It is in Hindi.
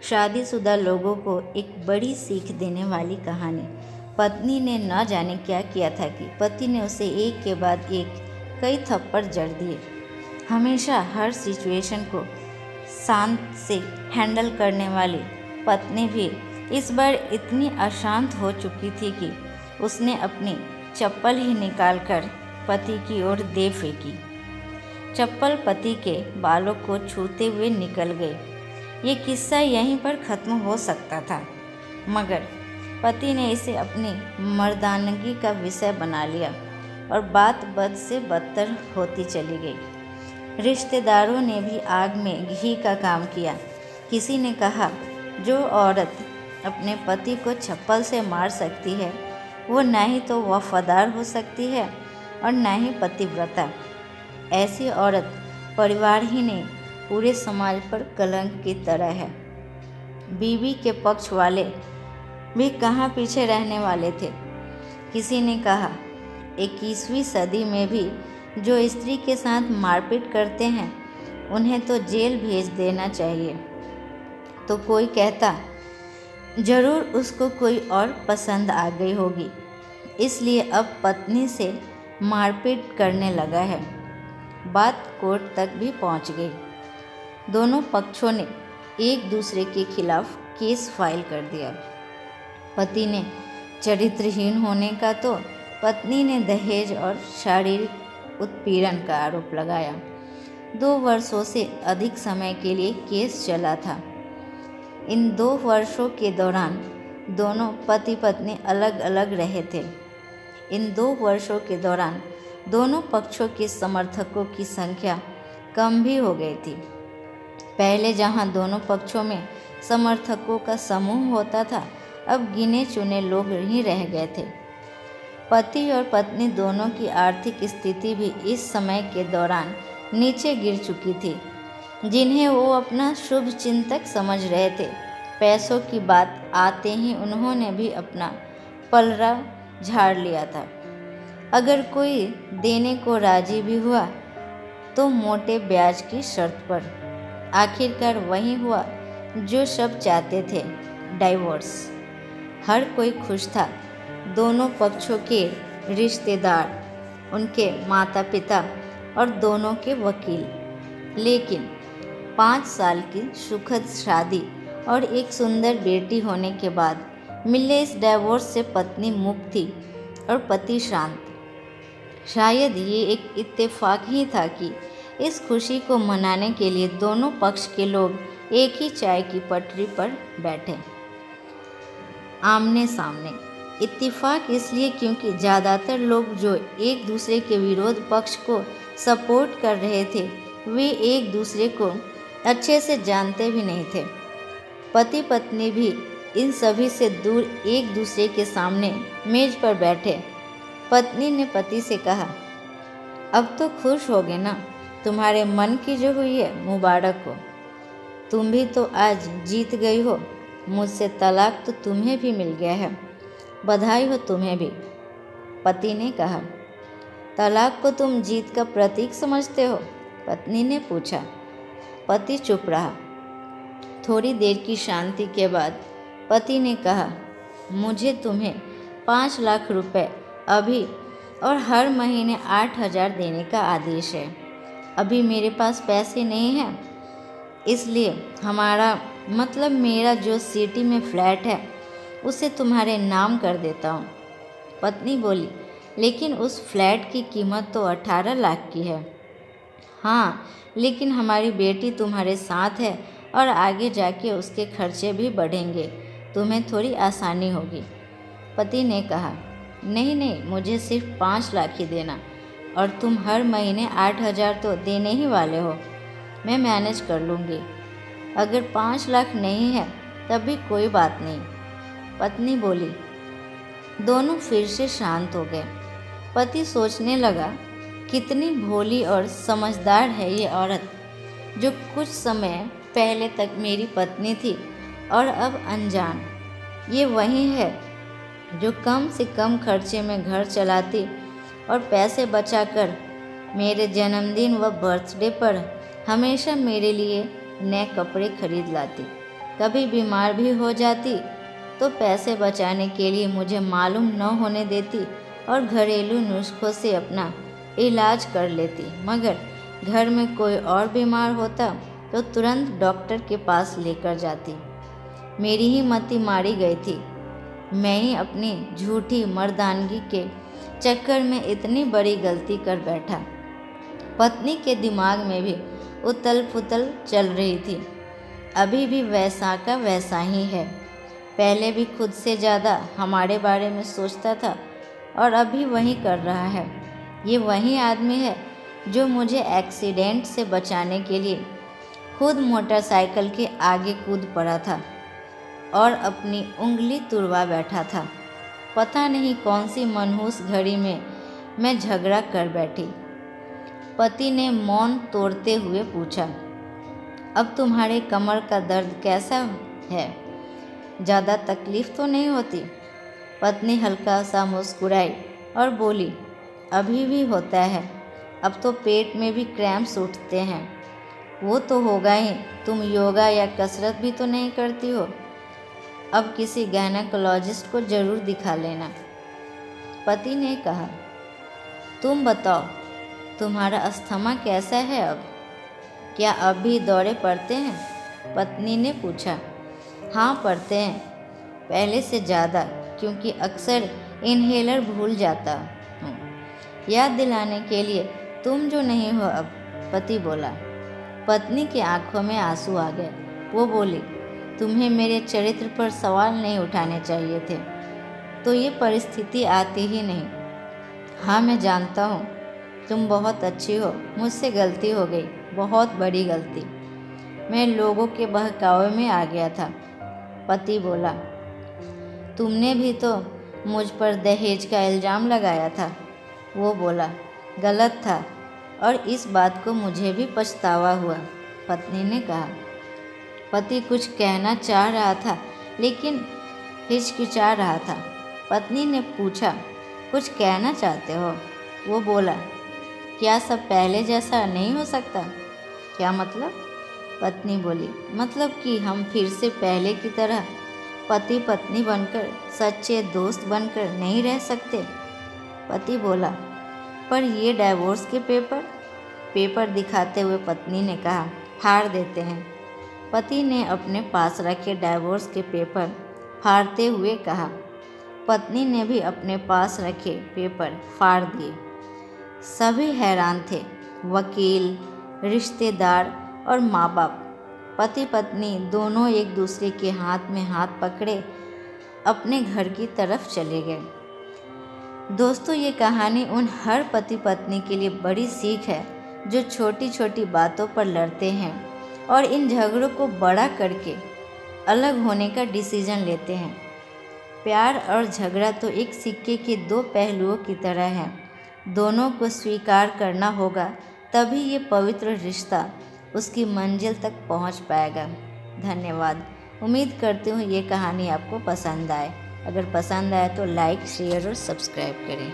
शादीशुदा लोगों को एक बड़ी सीख देने वाली कहानी। पत्नी ने न जाने क्या किया था कि पति ने उसे एक के बाद एक कई थप्पड़ जड़ दिए। हमेशा हर सिचुएशन को शांत से हैंडल करने वाली पत्नी भी इस बार इतनी अशांत हो चुकी थी कि उसने अपनी चप्पल ही निकालकर पति की ओर दे फेंकी। चप्पल पति के बालों को छूते हुए निकल गई। ये किस्सा यहीं पर ख़त्म हो सकता था, मगर पति ने इसे अपनी मर्दानगी का विषय बना लिया और बात बद से बदतर होती चली गई। रिश्तेदारों ने भी आग में घी का काम किया। किसी ने कहा, जो औरत अपने पति को चप्पल से मार सकती है वो ना ही तो वफादार हो सकती है और ना ही पतिव्रता। ऐसी औरत परिवार ही नहीं पूरे समाज पर कलंक की तरह है। बीवी के पक्ष वाले भी कहाँ पीछे रहने वाले थे। किसी ने कहा, 21वीं सदी में भी जो स्त्री के साथ मारपीट करते हैं उन्हें तो जेल भेज देना चाहिए। तो कोई कहता, जरूर उसको कोई और पसंद आ गई होगी, इसलिए अब पत्नी से मारपीट करने लगा है। बात कोर्ट तक भी पहुंच गई। दोनों पक्षों ने एक दूसरे के खिलाफ केस फाइल कर दिया। पति ने चरित्रहीन होने का तो पत्नी ने दहेज और शारीरिक उत्पीड़न का आरोप लगाया। 2 वर्षों से अधिक समय के लिए केस चला था। इन 2 वर्षों के दौरान दोनों पति पत्नी अलग अलग रहे थे। इन 2 वर्षों के दौरान दोनों पक्षों के समर्थकों की संख्या कम भी हो गई थी। पहले जहां दोनों पक्षों में समर्थकों का समूह होता था, अब गिने चुने लोग ही रह गए थे। पति और पत्नी दोनों की आर्थिक स्थिति भी इस समय के दौरान नीचे गिर चुकी थी, जिन्हें वो अपना शुभ चिंतक समझ रहे थे। पैसों की बात आते ही उन्होंने भी अपना पलड़ा झाड़ लिया था। अगर कोई देने को राजी भी हुआ तो मोटे ब्याज की शर्त पर। आखिरकार वही हुआ जो सब चाहते थे, डाइवोर्स। हर कोई खुश था, दोनों पक्षों के रिश्तेदार, उनके माता पिता और दोनों के वकील। लेकिन 5 साल की सुखद शादी और एक सुंदर बेटी होने के बाद मिले इस डाइवोर्स से पत्नी मुक्त थी और पति शांत। शायद ये एक इत्तेफाक ही था कि इस खुशी को मनाने के लिए दोनों पक्ष के लोग एक ही चाय की पटरी पर बैठे, आमने सामने। इत्तेफाक इसलिए क्योंकि ज़्यादातर लोग जो एक दूसरे के विरोध पक्ष को सपोर्ट कर रहे थे वे एक दूसरे को अच्छे से जानते भी नहीं थे। पति पत्नी भी इन सभी से दूर एक दूसरे के सामने मेज पर बैठे। पत्नी ने पति से कहा, अब तो खुश होगे ना, तुम्हारे मन की जो हुई है मुबारक हो। तुम भी तो आज जीत गई हो। मुझसे तलाक तो तुम्हें भी मिल गया है, बधाई हो तुम्हें भी। पति ने कहा, तलाक को तुम जीत का प्रतीक समझते हो? पत्नी ने पूछा। पति चुप रहा। थोड़ी देर की शांति के बाद पति ने कहा, मुझे तुम्हें 5 लाख रुपए अभी और हर महीने 8,000 देने का आदेश है। अभी मेरे पास पैसे नहीं हैं, इसलिए मेरा जो सिटी में फ्लैट है उसे तुम्हारे नाम कर देता हूँ। पत्नी बोली, लेकिन उस फ्लैट की कीमत तो 18 लाख की है। हाँ, लेकिन हमारी बेटी तुम्हारे साथ है और आगे जाके उसके खर्चे भी बढ़ेंगे, तुम्हें थोड़ी आसानी होगी। पति ने कहा, नहीं, मुझे सिर्फ 5 लाख ही देना, और तुम हर महीने 8,000 तो देने ही वाले हो। मैं मैनेज कर लूँगी। अगर 5 लाख नहीं है तब भी कोई बात नहीं। पत्नी बोली। दोनों फिर से शांत हो गए। पति सोचने लगा, कितनी भोली और समझदार है ये औरत, जो कुछ समय पहले तक मेरी पत्नी थी और अब अनजान। ये वही है जो कम से कम खर्चे में घर चलाती और पैसे बचाकर मेरे जन्मदिन व बर्थडे पर हमेशा मेरे लिए नए कपड़े खरीद लाती। कभी बीमार भी हो जाती तो पैसे बचाने के लिए मुझे मालूम न होने देती और घरेलू नुस्खों से अपना इलाज कर लेती। मगर घर में कोई और बीमार होता तो तुरंत डॉक्टर के पास लेकर जाती। मेरी ही मति मारी गई थी। मैं ही अपनी झूठी मर्दानगी के चक्कर में इतनी बड़ी गलती कर बैठा। पत्नी के दिमाग में भी उथल पुथल चल रही थी। अभी भी वैसा का वैसा ही है। पहले भी खुद से ज़्यादा हमारे बारे में सोचता था और अभी वही कर रहा है। ये वही आदमी है जो मुझे एक्सीडेंट से बचाने के लिए खुद मोटरसाइकिल के आगे कूद पड़ा था और अपनी उंगली तुड़वा बैठा था। पता नहीं कौन सी मनहूस घड़ी में मैं झगड़ा कर बैठी। पति ने मौन तोड़ते हुए पूछा, अब तुम्हारे कमर का दर्द कैसा है? ज़्यादा तकलीफ़ तो नहीं होती? पत्नी हल्का सा मुस्कुराई और बोली, अभी भी होता है। अब तो पेट में भी क्रैम्प्स उठते हैं। वो तो होगा ही, तुम योगा या कसरत भी तो नहीं करती हो। अब किसी गायनेकोलॉजिस्ट को ज़रूर दिखा लेना। पति ने कहा, तुम बताओ तुम्हारा अस्थमा कैसा है अब? क्या अब भी दौरे पड़ते हैं? पत्नी ने पूछा। हाँ पड़ते हैं, पहले से ज़्यादा, क्योंकि अक्सर इन्हेलर भूल जाता हूँ याद दिलाने के लिए। तुम जो नहीं हो अब, पति बोला। पत्नी की आंखों में आंसू आ गए। वो बोली, तुम्हें मेरे चरित्र पर सवाल नहीं उठाने चाहिए थे, तो ये परिस्थिति आती ही नहीं। हाँ मैं जानता हूँ तुम बहुत अच्छी हो। मुझसे गलती हो गई, बहुत बड़ी गलती। मैं लोगों के बहकावे में आ गया था। पति बोला, तुमने भी तो मुझ पर दहेज का इल्ज़ाम लगाया था। वो बोला, गलत था और इस बात को मुझे भी पछतावा हुआ। पत्नी ने कहा। पति कुछ कहना चाह रहा था लेकिन हिचकिचा रहा था। पत्नी ने पूछा, कुछ कहना चाहते हो? वो बोला, क्या सब पहले जैसा नहीं हो सकता? क्या मतलब? पत्नी बोली, मतलब कि हम फिर से पहले की तरह पति पत्नी बनकर, सच्चे दोस्त बनकर नहीं रह सकते? पति बोला, पर ये डाइवोर्स के पेपर दिखाते हुए पत्नी ने कहा, फाड़ देते हैं। पति ने अपने पास रखे डाइवोर्स के पेपर फाड़ते हुए कहा। पत्नी ने भी अपने पास रखे पेपर फाड़ दिए। सभी हैरान थे, वकील, रिश्तेदार और माँ बाप। पति पत्नी दोनों एक दूसरे के हाथ में हाथ पकड़े अपने घर की तरफ चले गए। दोस्तों, ये कहानी उन हर पति पत्नी के लिए बड़ी सीख है जो छोटी छोटी बातों पर लड़ते हैं और इन झगड़ों को बड़ा करके अलग होने का डिसीजन लेते हैं। प्यार और झगड़ा तो एक सिक्के के दो पहलुओं की तरह है। दोनों को स्वीकार करना होगा, तभी ये पवित्र रिश्ता उसकी मंजिल तक पहुंच पाएगा। धन्यवाद। उम्मीद करती हूँ ये कहानी आपको पसंद आए। अगर पसंद आए तो लाइक, शेयर और सब्सक्राइब करें।